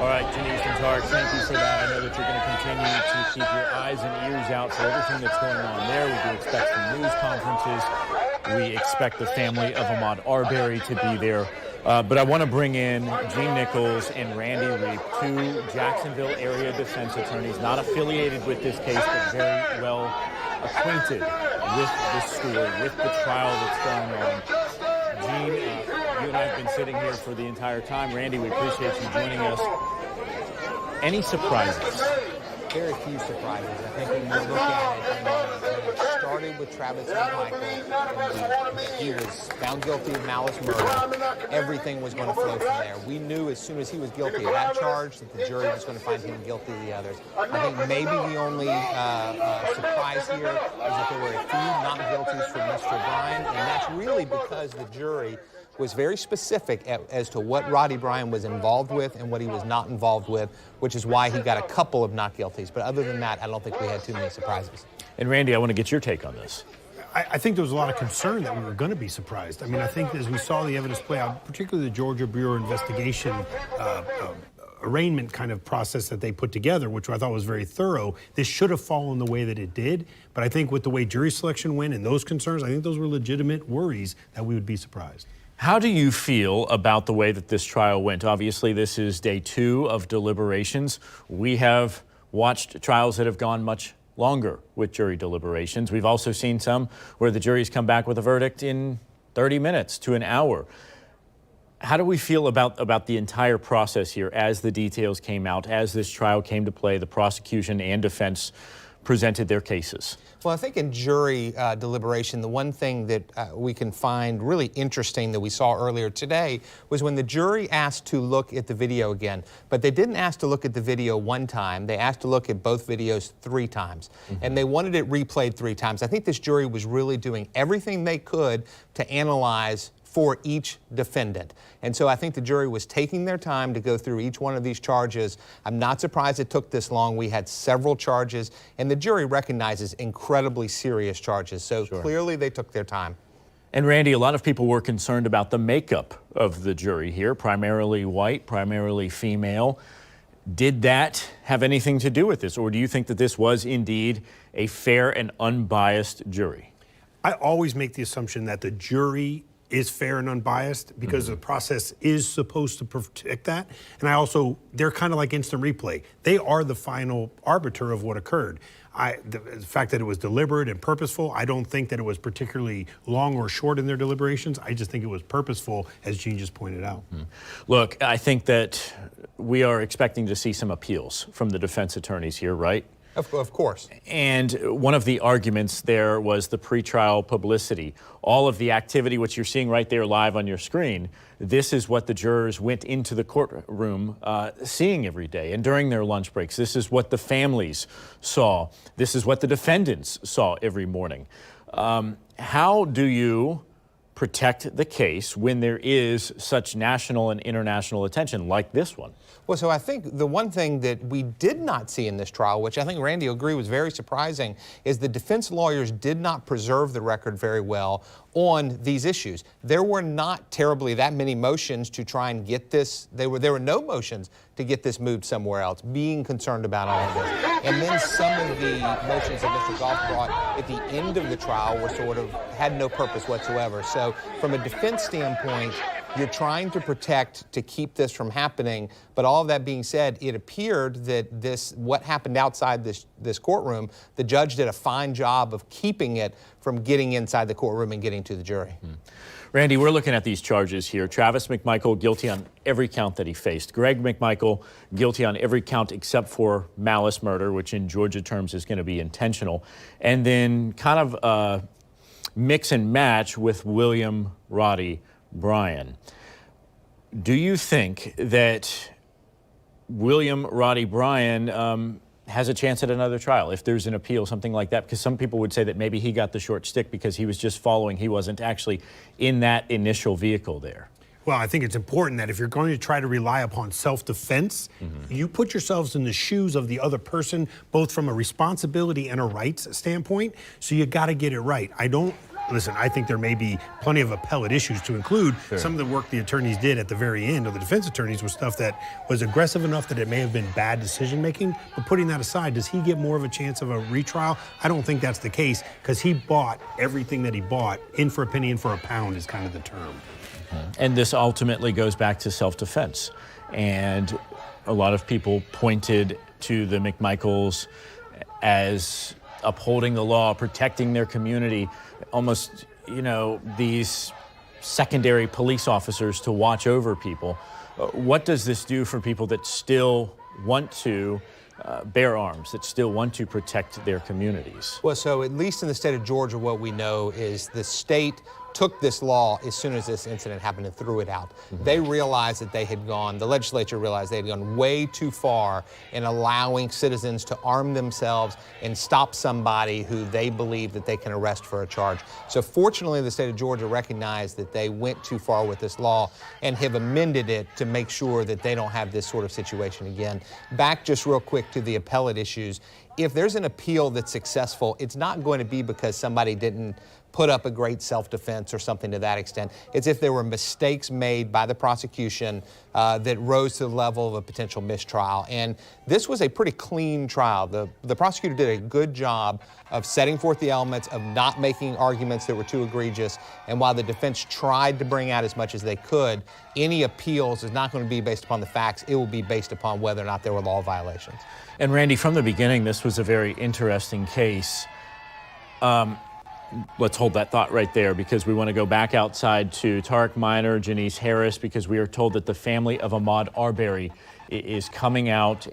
All right, Janice and Tarek, thank you for that. I know that you're going to continue to keep your eyes and ears out for everything that's going on there. We do expect some news conferences. We expect the family of Ahmaud Arbery to be there. But I want to bring in Gene Nichols and Randy Reep, two Jacksonville area defense attorneys, not affiliated with this case, but very well acquainted with this story, with the trial that's going on. Gene, you and I have been sitting here for the entire time. Randy, we appreciate you joining us. Any surprises? Very few surprises. I think when you look at it, it started with Travis McMichael. He was found guilty of malice murder. Everything was going to flow from there. We knew as soon as he was guilty of that charge that the jury was going to find him guilty of the others. I think maybe the only surprise here is that there were a few not guilties for Mr. Bryan, and that's really because the jury was very specific as to what Roddy Bryan was involved with and what he was not involved with, which is why he got a couple of not guilties. But other than that, I don't think we had too many surprises. And Randy, I want to get your take on this. I think there was a lot of concern that we were going to be surprised. I mean, I think as we saw the evidence play out, particularly the Georgia Bureau investigation arraignment kind of process that they put together, which I thought was very thorough, this should have fallen the way that it did. But I think with the way jury selection went and those concerns, I think those were legitimate worries that we would be surprised. How do you feel about the way that this trial went? Obviously, this is day 2 of deliberations. We have watched trials that have gone much longer with jury deliberations. We've also seen some where the jury's come back with a verdict in 30 minutes to an hour. How do we feel about the entire process here as the details came out, as this trial came to play, the prosecution and defense presented their cases? Well, I think in jury deliberation, the one thing that we can find really interesting that we saw earlier today was when the jury asked to look at the video again, but they didn't ask to look at the video one time. They asked to look at both videos 3 times, and they wanted it replayed 3 times. I think this jury was really doing everything they could to analyze for each defendant. And so I think the jury was taking their time to go through each one of these charges. I'm not surprised it took this long. We had several charges, and the jury recognizes incredibly serious charges. So clearly they took their time. And Randy, a lot of people were concerned about the makeup of the jury here, primarily white, primarily female. Did that have anything to do with this, or do you think that this was indeed a fair and unbiased jury? I always make the assumption that the jury is fair and unbiased because the process is supposed to protect that. And they're kind of like instant replay. They are the final arbiter of what occurred. The fact that it was deliberate and purposeful, I don't think that it was particularly long or short in their deliberations. I just think it was purposeful, as Gene just pointed out. Look, I think that we are expecting to see some appeals from the defense attorneys here, right? Of course. And one of the arguments there was the pretrial publicity. All of the activity, which you're seeing right there live on your screen, this is what the jurors went into the courtroom seeing every day and during their lunch breaks. This is what the families saw. This is what the defendants saw every morning. How do you protect the case when there is such national and international attention like this one? Well, so I think the one thing that we did not see in this trial, which I think Randy will agree was very surprising, is the defense lawyers did not preserve the record very well on these issues. There were not terribly that many motions to try and get this. There were no motions to get this moved somewhere else, being concerned about all of this. And then some of the motions that Mr. Goff brought at the end of the trial were had no purpose whatsoever. So from a defense standpoint, you're trying to protect to keep this from happening, but all of that being said, it appeared that what happened outside this courtroom, the judge did a fine job of keeping it from getting inside the courtroom and getting to the jury. Randy, we're looking at these charges here. Travis McMichael guilty on every count that he faced. Greg McMichael guilty on every count except for malice murder, which in Georgia terms is going to be intentional. And then kind of mix and match with William Roddy Bryan. Do you think that William Roddy Bryan has a chance at another trial if there's an appeal, something like that? Because some people would say that maybe he got the short stick because he was just following. He wasn't actually in that initial vehicle there. Well, I think it's important that if you're going to try to rely upon self-defense, you put yourselves in the shoes of the other person, both from a responsibility and a rights standpoint. So you got to get it right. I don't listen, I think there may be plenty of appellate issues to include. Some of the work the attorneys did at the very end, or the defense attorneys, was stuff that was aggressive enough that it may have been bad decision making. But putting that aside, does he get more of a chance of a retrial? I don't think that's the case, because he bought everything that he bought. In for a penny, in for a pound is kind of the term. And this ultimately goes back to self-defense. And a lot of people pointed to the McMichaels as upholding the law, protecting their community, almost, you know, these secondary police officers to watch over people. What does this do for people that still want to bear arms, that still want to protect their communities? Well, so at least in the state of Georgia, what we know is the state took this law as soon as this incident happened and threw it out. They realized that the legislature realized they had gone way too far in allowing citizens to arm themselves and stop somebody who they believe that they can arrest for a charge. So fortunately, the state of Georgia recognized that they went too far with this law and have amended it to make sure that they don't have this sort of situation again. Back just real quick to the appellate issues. If there's an appeal that's successful, it's not going to be because somebody didn't put up a great self-defense or something to that extent. It's if there were mistakes made by the prosecution that rose to the level of a potential mistrial. And this was a pretty clean trial. The prosecutor did a good job of setting forth the elements, of not making arguments that were too egregious. And while the defense tried to bring out as much as they could, any appeals is not going to be based upon the facts. It will be based upon whether or not there were law violations. And Randy, from the beginning, this was a very interesting case. Let's hold that thought right there, because we want to go back outside to Tarek Minor, Janice Harris, because we are told that the family of Ahmaud Arbery is coming out